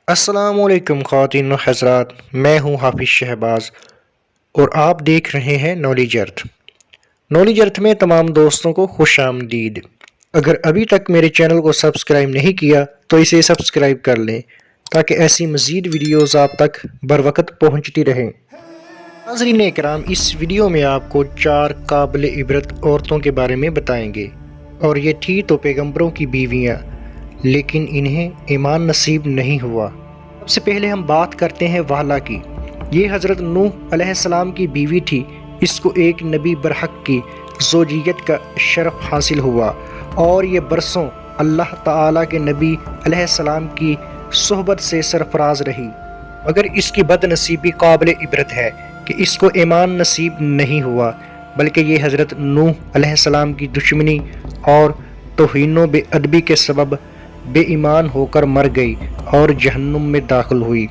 السلام علیکم خواتین و حضرات، میں ہوں حافظ شہباز اور آپ دیکھ رہے ہیں نالج ارتھ۔ نالج ارتھ میں تمام دوستوں کو خوش آمدید۔ اگر ابھی تک میرے چینل کو سبسکرائب نہیں کیا تو اسے سبسکرائب کر لیں تاکہ ایسی مزید ویڈیوز آپ تک بر وقت پہنچتی رہیں۔ ناظرین اکرام، اس ویڈیو میں آپ کو 4 قابل عبرت عورتوں کے بارے میں بتائیں گے، اور یہ تھی تو پیغمبروں کی بیویاں، لیکن انہیں ایمان نصیب نہیں ہوا۔ سب سے پہلے ہم بات کرتے ہیں والا کی۔ یہ حضرت نوح علیہ السلام کی بیوی تھی۔ اس کو ایک نبی برحق کی زوجیت کا شرف حاصل ہوا اور یہ برسوں اللہ تعالیٰ کے نبی علیہ السلام کی صحبت سے سرفراز رہی، مگر اس کی بد نصیبی قابل عبرت ہے کہ اس کو ایمان نصیب نہیں ہوا، بلکہ یہ حضرت نوح علیہ السلام کی دشمنی اور توہین و بے ادبی کے سبب بے ایمان ہو کر مر گئی اور جہنم میں داخل ہوئی۔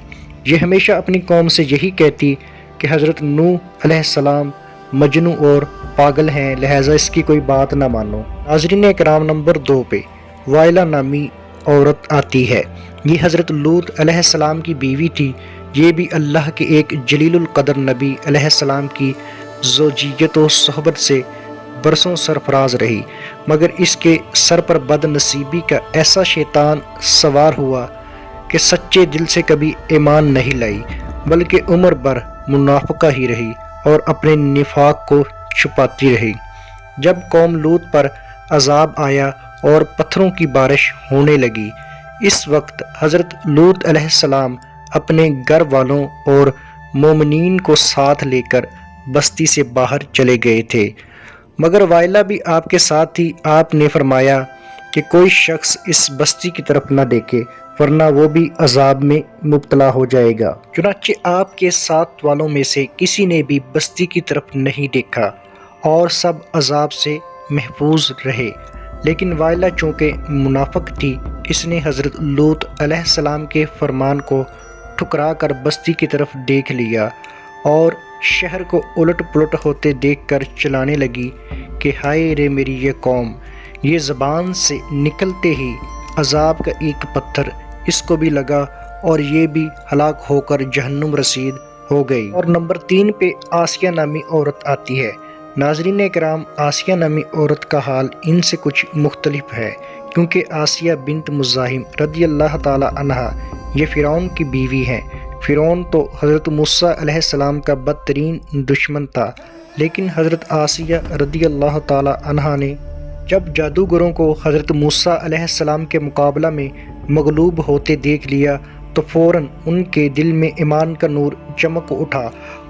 یہ ہمیشہ اپنی قوم سے یہی کہتی کہ حضرت نوح علیہ السلام مجنوں اور پاگل ہیں، لہٰذا اس کی کوئی بات نہ مانو۔ ناظرین اکرام، نمبر 2 پہ وائلہ نامی عورت آتی ہے۔ یہ حضرت لوط علیہ السلام کی بیوی تھی۔ یہ بھی اللہ کے ایک جلیل القدر نبی علیہ السلام کی زوجیت و صحبت سے برسوں سرفراز رہی، مگر اس کے سر پر بد نصیبی کا ایسا شیطان سوار ہوا کہ سچے دل سے کبھی ایمان نہیں لائی، بلکہ عمر بھر منافقہ ہی رہی اور اپنے نفاق کو چھپاتی رہی۔ جب قوم لوط پر عذاب آیا اور پتھروں کی بارش ہونے لگی، اس وقت حضرت لوط علیہ السلام اپنے گھر والوں اور مومنین کو ساتھ لے کر بستی سے باہر چلے گئے تھے، مگر وائلہ بھی آپ کے ساتھ تھی۔ آپ نے فرمایا کہ کوئی شخص اس بستی کی طرف نہ دیکھے ورنہ وہ بھی عذاب میں مبتلا ہو جائے گا۔ چنانچہ آپ کے ساتھ والوں میں سے کسی نے بھی بستی کی طرف نہیں دیکھا اور سب عذاب سے محفوظ رہے، لیکن وائلہ چونکہ منافق تھی، اس نے حضرت لوط علیہ السلام کے فرمان کو ٹھکرا کر بستی کی طرف دیکھ لیا اور شہر کو الٹ پلٹ ہوتے دیکھ کر چلانے لگی کہ ہائے رے میری یہ قوم! یہ زبان سے نکلتے ہی عذاب کا ایک پتھر اس کو بھی لگا اور یہ بھی ہلاک ہو کر جہنم رسید ہو گئی۔ اور نمبر 3 پہ آسیہ نامی عورت آتی ہے۔ ناظرین اکرام، آسیہ نامی عورت کا حال ان سے کچھ مختلف ہے، کیونکہ آسیہ بنت مزاحم رضی اللہ تعالی عنہا یہ فرعون کی بیوی ہیں۔ فرعون تو حضرت موسیٰ علیہ السلام کا بدترین دشمن تھا، لیکن حضرت آسیہ رضی اللہ تعالی عنہا نے جب جادوگروں کو حضرت موسیٰ علیہ السلام کے مقابلہ میں مغلوب ہوتے دیکھ لیا تو فوراً ان کے دل میں ایمان کا نور چمک اٹھا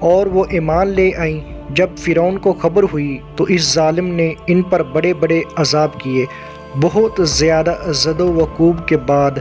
اور وہ ایمان لے آئیں۔ جب فرعون کو خبر ہوئی تو اس ظالم نے ان پر بڑے بڑے عذاب کیے۔ بہت زیادہ زد و وقوب کے بعد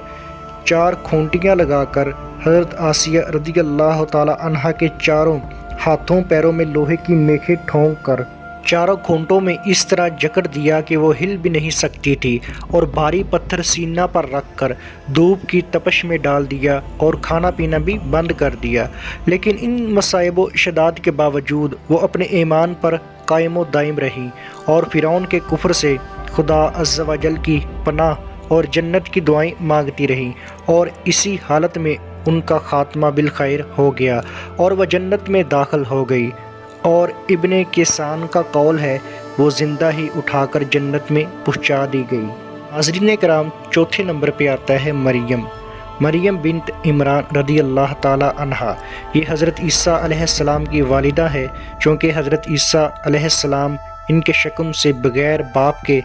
4 کھونٹیاں لگا کر حضرت آسیہ رضی اللہ تعالی عنہا کے چاروں ہاتھوں پیروں میں لوہے کی میخیں ٹھونک کر چاروں کھونٹوں میں اس طرح جکڑ دیا کہ وہ ہل بھی نہیں سکتی تھی، اور بھاری پتھر سینہ پر رکھ کر دھوپ کی تپش میں ڈال دیا اور کھانا پینا بھی بند کر دیا۔ لیکن ان مصائب و شداد کے باوجود وہ اپنے ایمان پر قائم و دائم رہی اور فرعون کے کفر سے خدا عز و جل کی پناہ اور جنت کی دعائیں مانگتی رہیں، اور اسی حالت میں ان کا خاتمہ بالخیر ہو گیا اور وہ جنت میں داخل ہو گئی۔ اور ابن کیسان کا قول ہے وہ زندہ ہی اٹھا کر جنت میں پہنچا دی گئی۔ ناظرین کرام، چوتھے نمبر پہ آتا ہے مریم بنت عمران رضی اللہ تعالی عنہا۔ یہ حضرت عیسیٰ علیہ السلام کی والدہ ہے، چونکہ حضرت عیسیٰ علیہ السلام ان کے شکم سے بغیر باپ کے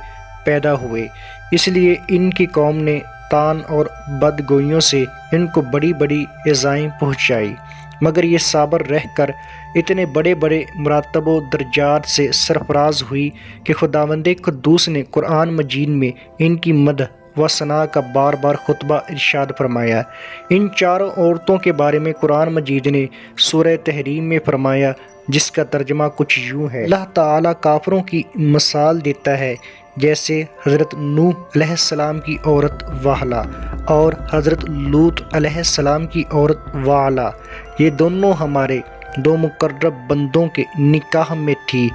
پیدا ہوئے، اس لیے ان کی قوم نے تان اور بدگوئیوں سے ان کو بڑی بڑی ایذائیں پہنچائی، مگر یہ صابر رہ کر اتنے بڑے بڑے مراتب و درجات سے سرفراز ہوئی کہ خداوند قدوس نے قرآن مجید میں ان کی مدح و ثنا کا بار بار خطبہ ارشاد فرمایا۔ ان چاروں عورتوں کے بارے میں قرآن مجید نے سورہ تحریم میں فرمایا، جس کا ترجمہ کچھ یوں ہے: اللہ تعالیٰ کافروں کی مثال دیتا ہے جیسے حضرت نوح علیہ السلام کی عورت واحلہ اور حضرت لوط علیہ السلام کی عورت واعلہ، یہ دونوں ہمارے 2 مقرب بندوں کے نکاح میں تھی،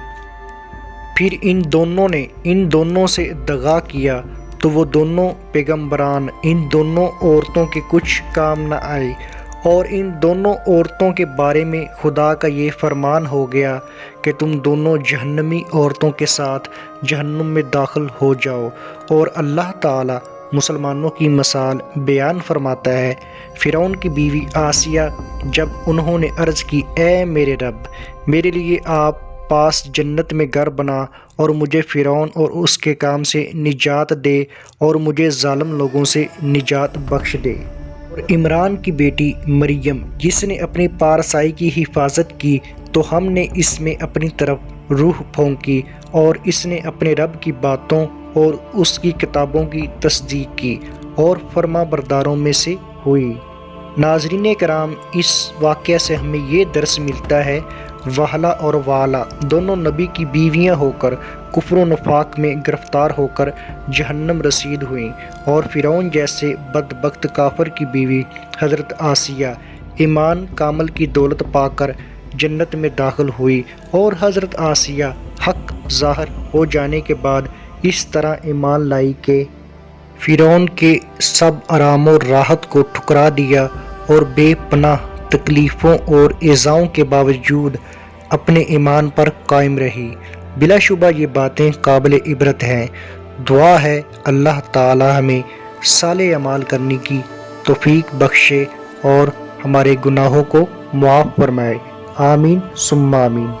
پھر ان دونوں نے ان دونوں سے دغا کیا تو وہ دونوں پیغمبران ان دونوں عورتوں کے کچھ کام نہ آئے، اور ان دونوں عورتوں کے بارے میں خدا کا یہ فرمان ہو گیا کہ تم دونوں جہنمی عورتوں کے ساتھ جہنم میں داخل ہو جاؤ۔ اور اللہ تعالیٰ مسلمانوں کی مثال بیان فرماتا ہے۔ فرعون کی بیوی آسیہ جب انہوں نے عرض کی، اے میرے رب، میرے لیے آپ پاس جنت میں گھر بنا اور مجھے فرعون اور اس کے کام سے نجات دے اور مجھے ظالم لوگوں سے نجات بخش دے۔ اور عمران کی بیٹی مریم جس نے اپنی پارسائی کی حفاظت کی تو ہم نے اس میں اپنی طرف روح پھونکی، اور اس نے اپنے رب کی باتوں اور اس کی کتابوں کی تصدیق کی اور فرما برداروں میں سے ہوئی۔ ناظرین کرام، اس واقعہ سے ہمیں یہ درس ملتا ہے، وہلا اور والا دونوں نبی کی بیویاں ہو کر کفر و نفاق میں گرفتار ہو کر جہنم رسید ہوئیں، اور فرعون جیسے بدبخت کافر کی بیوی حضرت آسیہ ایمان کامل کی دولت پا کر جنت میں داخل ہوئی، اور حضرت آسیہ حق ظاہر ہو جانے کے بعد اس طرح ایمان لائی کہ فرعون کے سب آرام و راحت کو ٹھکرا دیا اور بے پناہ تکلیفوں اور ایذاؤں کے باوجود اپنے ایمان پر قائم رہی۔ بلا شبہ یہ باتیں قابل عبرت ہیں۔ دعا ہے اللہ تعالی ہمیں صالح اعمال کرنے کی توفیق بخشے اور ہمارے گناہوں کو معاف فرمائے۔ آمین ثم آمین۔